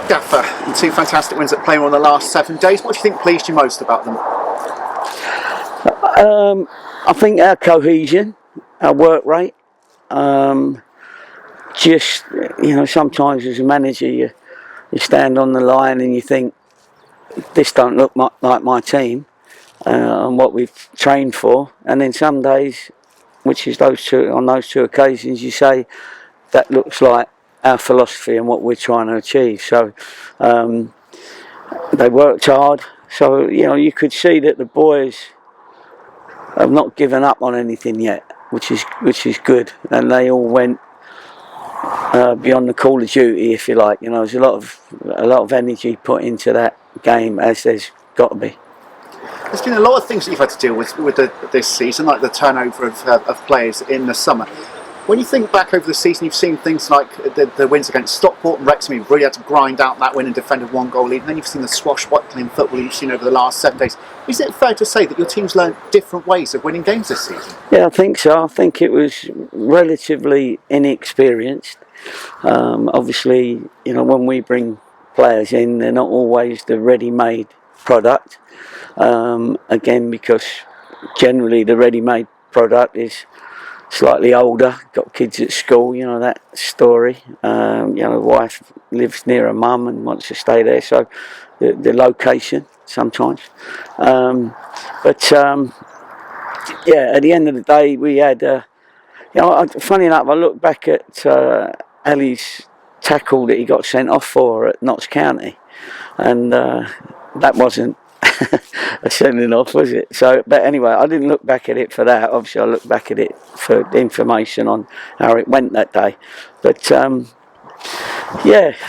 Gaffer, and 2 fantastic wins at Plainmoor in the last 7 days. What do you think pleased you most about them? I think our cohesion, our work rate. Just, sometimes as a manager you stand on the line and you think, this don't look like my team and what we've trained for. And then some days, which is on those two occasions, you say, that looks like our philosophy and what we're trying to achieve. So they worked hard. So, you could see that the boys have not given up on anything yet, which is good. And they all went beyond the call of duty, if you like. There's a lot of energy put into that game, as there's got to be. There's been a lot of things that you've had to deal with this season, like the turnover of players in the summer. When you think back over the season, you've seen things like the wins against Stockport and Wrexham. You've really had to grind out that win and defend a 1-goal lead. And then you've seen the swashbuckling football you've seen over the last 7 days. Is it fair to say that your team's learned different ways of winning games this season? Yeah, I think so. I think it was relatively inexperienced. Obviously, when we bring players in, they're not always the ready-made product. Again, because generally the ready-made product is slightly older, got kids at school, that story. Wife lives near her mum and wants to stay there, so the location sometimes. At the end of the day, we had, funny enough, I look back at Ali's tackle that he got sent off for at Notts County, and that wasn't a sending off, was it? So, but anyway, I didn't look back at it for that. Obviously, I looked back at it for information on how it went that day. But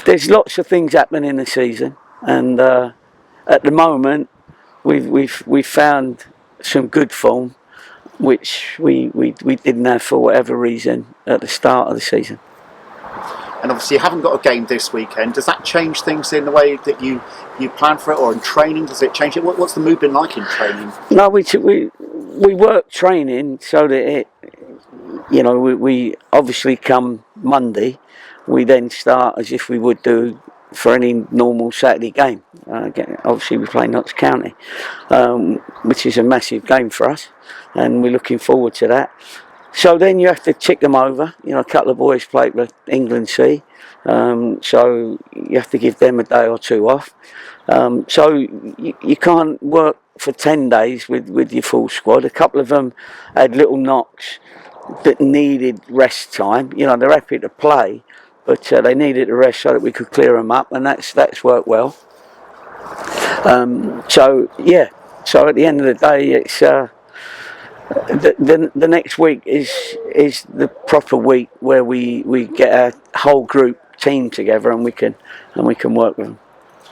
there's lots of things happening in the season, and at the moment, we've found some good form, which we didn't have for whatever reason at the start of the season. And obviously you haven't got a game this weekend. Does that change things in the way that you plan for it, or in training? Does it change it? What's the mood been like in training? No, we work training so that it, we obviously come Monday, we then start as if we would do for any normal Saturday game. Obviously we play Notts County, which is a massive game for us, and we're looking forward to that. So then you have to tick them over. A couple of boys play for England C, so you have to give them a day or two off. So you can't work for 10 days with your full squad. A couple of them had little knocks that needed rest time. They're happy to play, but they needed a rest so that we could clear them up, and that's worked well. So at the end of the day, it's the next week is the proper week where we get our whole group team together and we can work with them.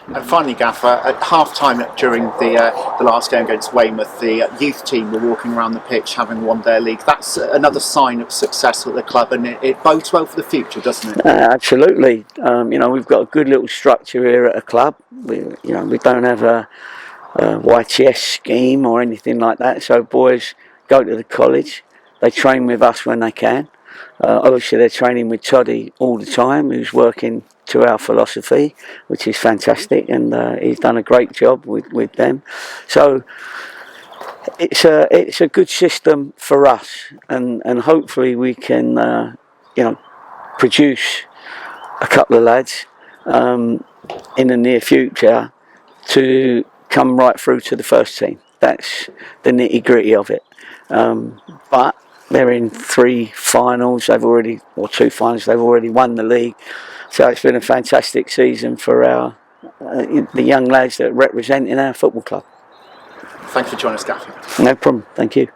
And finally, Gaffer, at half-time during the last game against Weymouth, the youth team were walking around the pitch having won their league. That's another sign of success at the club, and it bodes well for the future, doesn't it? Absolutely. We've got a good little structure here at a club. We don't have a YTS scheme or anything like that, so boys go to the college, they train with us when they can. Obviously they're training with Toddy all the time, who's working to our philosophy, which is fantastic, and he's done a great job with them. So it's a good system for us, and hopefully we can produce a couple of lads in the near future to come right through to the first team. That's the nitty-gritty of it. But they're in 3 finals, or 2 finals, they've already won the league. So it's been a fantastic season for the young lads that are representing our football club. Thank you for joining us, Gaffer. No problem, thank you.